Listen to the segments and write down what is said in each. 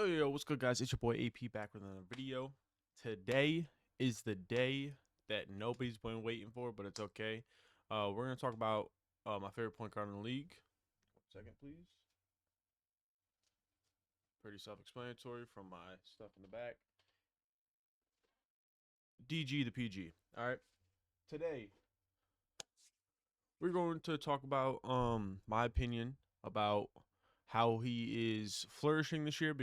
Yo, what's good, guys? It's your boy AP back with another video. Today is the day that nobody's been waiting for, but it's okay. We're gonna talk about my favorite point guard in the league. 1 second, please. Pretty self-explanatory from my stuff in the back. DG the PG. All right. Today we're going to talk about my opinion about how he is flourishing this year.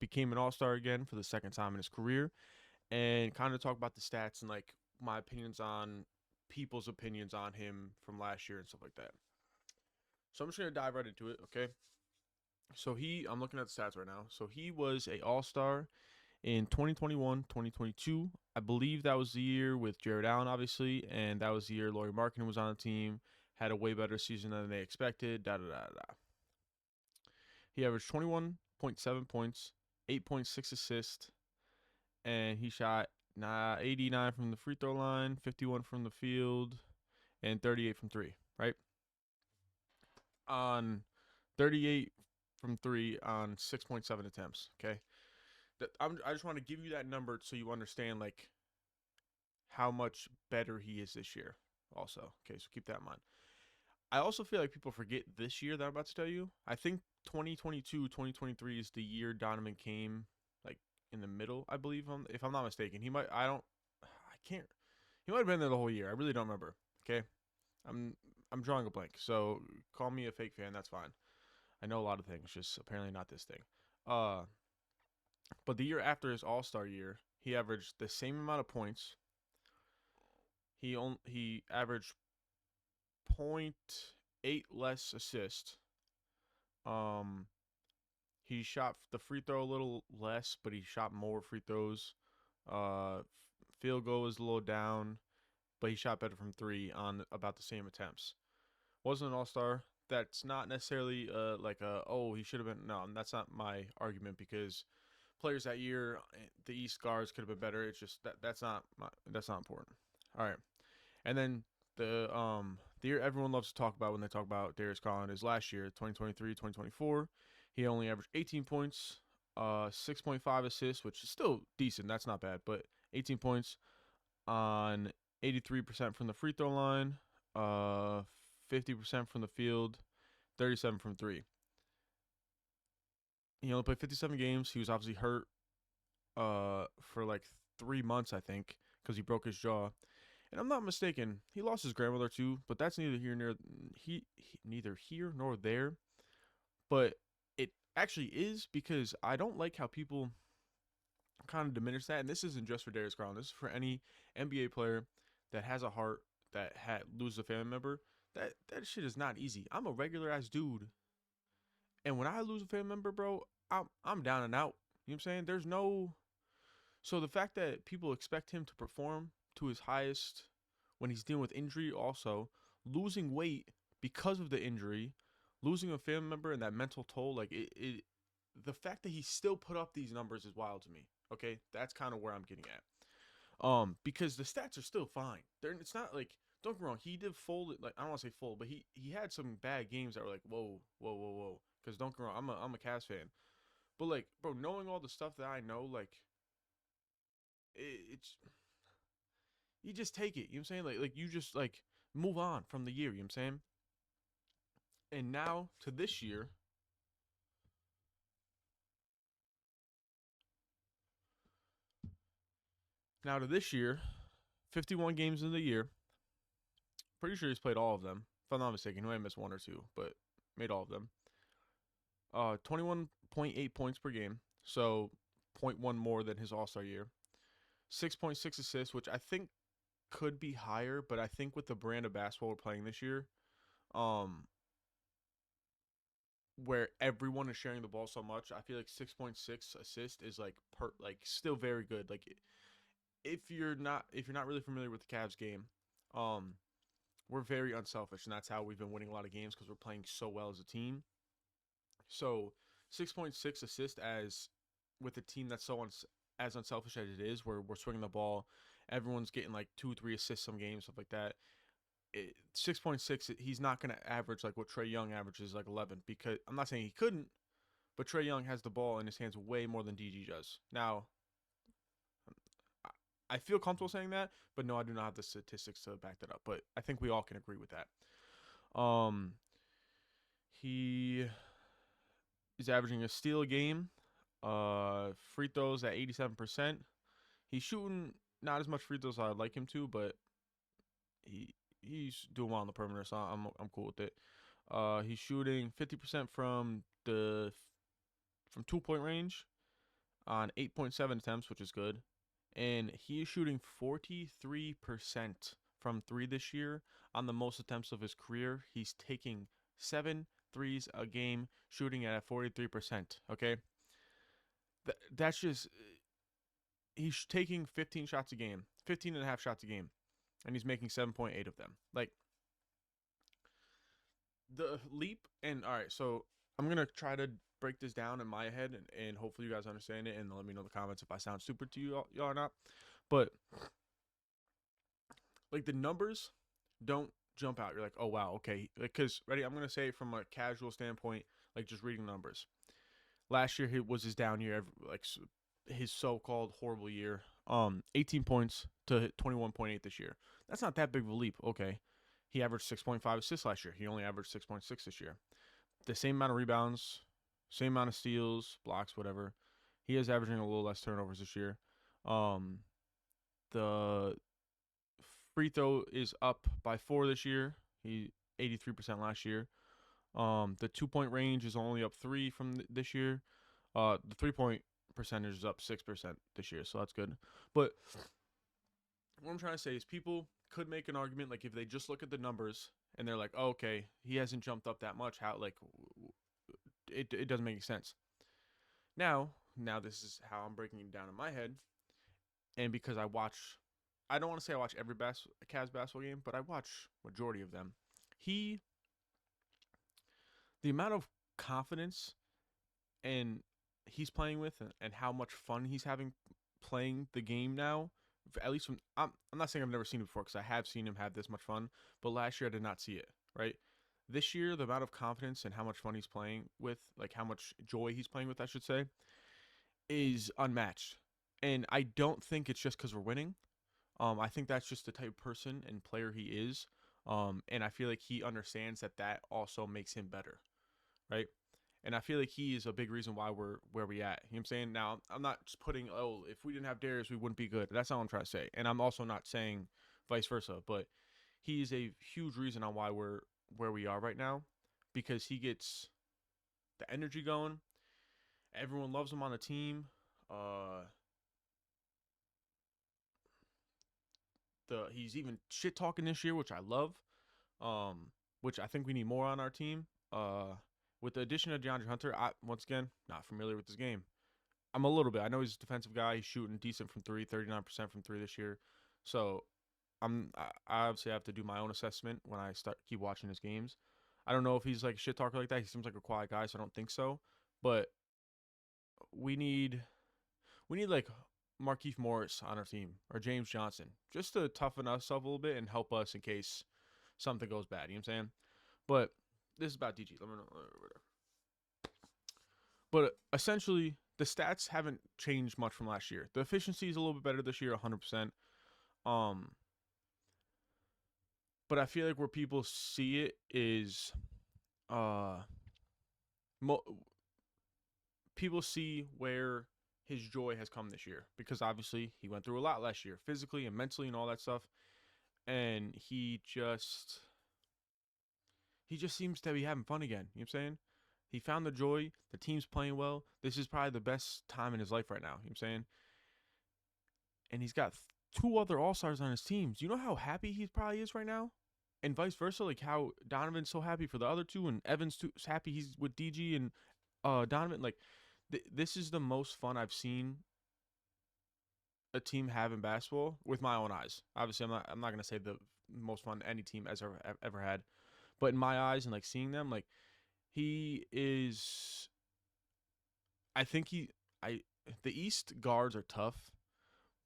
Became an All-Star again for the second time in his career, and kind of talk about the stats and like my opinions on people's opinions on him from last year and stuff like that. So I'm just gonna dive right into it, okay? I'm looking at the stats right now. So he was a All-Star in 2021, 2022. I believe that was the year with Jared Allen, obviously, and that was the year Laurie Markkinen was on the team. Had a way better season than they expected. Da da da da. He averaged 21.7 points, 8.6 assists, and he shot 89 from the free throw line, 51 from the field, and 38 from three, right? On 38 from three on 6.7 attempts, okay? I just want to give you that number so you understand, like, how much better he is this year also. Okay, so keep that in mind. I also feel like people forget this year that I'm about to tell you. I think 2022, 2023 is the year Donovan came, like, in the middle, I believe, if I'm not mistaken. He might have been there the whole year. I really don't remember. Okay, I'm I'm drawing a blank. So call me a fake fan. That's fine. I know a lot of things, just apparently not this thing. Uh, but the year after his All Star year, he averaged the same amount of points. He averaged point 0.8 less assist. Um, he shot the free throw a little less, but he shot more free throws. Uh, Field goal was a little down, but he shot better from three on about the same attempts. Wasn't an All Star. That's not necessarily like he should have been. No, that's not my argument because players that year, the East guards could have been better. It's just that's not important. All right, and then the year everyone loves to talk about when they talk about Darius Garland is last year, 2023, 2024. He only averaged 18 points, 6.5 assists, which is still decent. That's not bad, but 18 points on 83% from the free throw line, 50% from the field, 37 from three. He only played 57 games. He was obviously hurt for like 3 months, I think, because he broke his jaw. And I'm not mistaken, he lost his grandmother too, but that's neither here nor there. But it actually is because I don't like how people kind of diminish that. And this isn't just for Darius Garland. This is for any NBA player that has a heart that loses a family member. That shit is not easy. I'm a regular ass dude, and when I lose a family member, bro, I'm down and out. You know what I'm saying? There's no. So the fact that people expect him to perform to his highest when he's dealing with injury, also losing weight because of the injury, losing a family member, and that mental toll, like the fact that he still put up these numbers is wild to me. Okay, that's kind of where I'm getting at. Because the stats are still fine. It's not like, don't get me wrong, he did fold it, like, I don't want to say fold, but he had some bad games that were like whoa, whoa, whoa, whoa. Because don't get me wrong, I'm a Cavs fan, but like, bro, knowing all the stuff that I know, like, it's you just take it. You know what I'm saying? Like you just like move on from the year. You know what I'm saying? And now to this year, now to this year, 51 games in the year. Pretty sure he's played all of them. If I'm not mistaken, he might have missed one or two, but made all of them. 21.8 points per game, so zero point 0.1 more than his All Star year. 6.6 assists, which I think could be higher, but I think with the brand of basketball we're playing this year, um, where everyone is sharing the ball so much, I feel like 6.6 assist is like still very good. Like if you're not really familiar with the Cavs game, um, we're very unselfish, and that's how we've been winning a lot of games because we're playing so well as a team. So 6.6 assist as with a team that's as unselfish as it is, where we're swinging the ball, everyone's getting like 2, 3 assists some games, stuff like that. 6.6, he's not going to average like what Trae Young averages, like 11, because I'm not saying he couldn't, but Trae Young has the ball in his hands way more than DG does. Now, I feel comfortable saying that, but no, I do not have the statistics to back that up. But I think we all can agree with that. Um, he is averaging a steal a game. Free throws at 87%. He's shooting not as much free throws as I'd like him to, but he's doing well on the perimeter, so I'm cool with it. He's shooting 50% from 2 point range on 8.7 attempts, which is good. And he is shooting 43% from three this year on the most attempts of his career. He's taking 7 threes a game, shooting at 43%. Okay, that's just he's taking 15 shots a game, 15 and a half shots a game, and he's making 7.8 of them. Like the leap, and all right, so I'm gonna try to break this down in my head, and hopefully you guys understand it, and let me know in the comments if I sound stupid to y'all or not. But like the numbers don't jump out. You're like, oh wow, okay. Because ready, I'm gonna say it from a casual standpoint, like just reading numbers. Last year was his down year, like his so-called horrible year. 18 points to 21.8 this year. That's not that big of a leap. Okay, he averaged 6.5 assists last year. He only averaged 6.6 this year. The same amount of rebounds, same amount of steals, blocks, whatever. He is averaging a little less turnovers this year. Um, the free throw is up by 4 this year. He 83% last year. The 2 point range is only up 3 from this year. The 3 point percentage is up 6% this year, so that's good. But what I'm trying to say is people could make an argument like if they just look at the numbers and they're like, oh, okay, he hasn't jumped up that much. How like it doesn't make any sense. Now this is how I'm breaking it down in my head, and because I don't want to say I watch every Cavs basketball game, but I watch majority of them. The amount of confidence and he's playing with, and how much fun he's having playing the game now. At least from I'm not saying I've never seen it before because I have seen him have this much fun, but last year I did not see it. Right, this year the amount of confidence and how much fun he's playing with, like how much joy he's playing with, I should say, is unmatched. And I don't think it's just because we're winning. I think that's just the type of person and player he is. And I feel like he understands that also makes him better, right? And I feel like he is a big reason why we're where we at. You know what I'm saying? Now, I'm not just putting, oh, if we didn't have Darius, we wouldn't be good. That's not what I'm trying to say. And I'm also not saying vice versa, but he is a huge reason on why we're where we are right now because he gets the energy going. Everyone loves him on the team. Uh, he's even shit talking this year, which I love. Which I think we need more on our team. With the addition of DeAndre Hunter, I once again not familiar with this game. I'm a little bit. I know he's a defensive guy. He's shooting decent from three, 39% from three this year. So I obviously have to do my own assessment when I keep watching his games. I don't know if he's like a shit talker like that. He seems like a quiet guy, so I don't think so. But we need like Markieff Morris on our team or James Johnson just to toughen us up a little bit and help us in case something goes bad. You know what I'm saying? But this is about DG. Let me know. But essentially, the stats haven't changed much from last year. The efficiency is a little bit better this year, 100%. Um, but I feel like where people see it is, uh, mo- people see where his joy has come this year because obviously he went through a lot last year, physically and mentally and all that stuff, and he just seems to be having fun again. You know what I'm saying? He found the joy. The team's playing well. This is probably the best time in his life right now. You know what I'm saying? And he's got two other All-Stars on his team. Do you know how happy he probably is right now? And vice versa, like how Donovan's so happy for the other two, and Evan's too happy he's with DG and Donovan. Like, this is the most fun I've seen a team have in basketball with my own eyes. Obviously, I'm not gonna say the most fun any team has ever had, but in my eyes and like seeing them, like he is. I think the East guards are tough,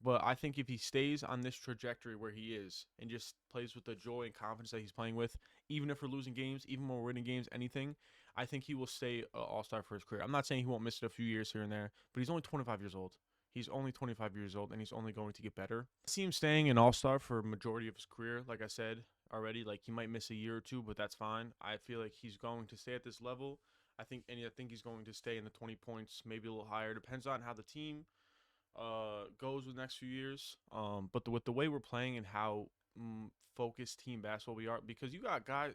but I think if he stays on this trajectory where he is and just plays with the joy and confidence that he's playing with, even if we're losing games, even when we're winning games, anything, I think he will stay All-Star for his career. I'm not saying he won't miss it a few years here and there, but he's only 25 years old. He's only 25 years old, and he's only going to get better. I see him staying an All-Star for a majority of his career. Like I said already, like he might miss a year or two, but that's fine. I feel like he's going to stay at this level. I think he's going to stay in the 20 points, maybe a little higher. Depends on how the team goes with the next few years. But with the way we're playing and how focused team basketball we are, because you got a guy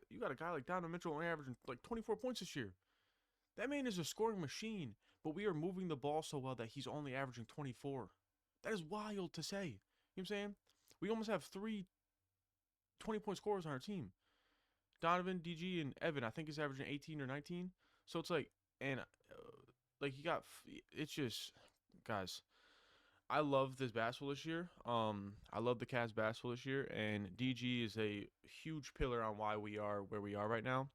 like Donovan Mitchell only averaging like 24 points this year. That man is a scoring machine, but we are moving the ball so well that he's only averaging 24. That is wild to say. You know what I'm saying? We almost have three 20-point scorers on our team. Donovan, DG, and Evan, I think is averaging 18 or 19. So it's like, and like you got, it's just, guys, I love this basketball this year. I love the Cavs basketball this year, and DG is a huge pillar on why we are where we are right now.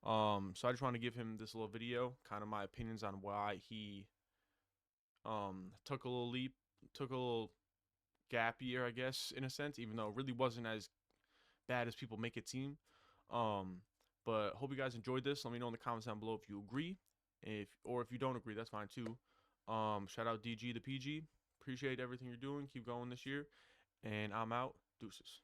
So I just want to give him this little video, kind of my opinions on why he took a little leap, took a little gap year, I guess, in a sense, even though it really wasn't as bad as people make it seem. Um, but hope you guys enjoyed this. Let me know in the comments down below if you agree, if you don't agree, that's fine too. Shout out DG the PG. Appreciate everything you're doing. Keep going this year, and I'm out. Deuces.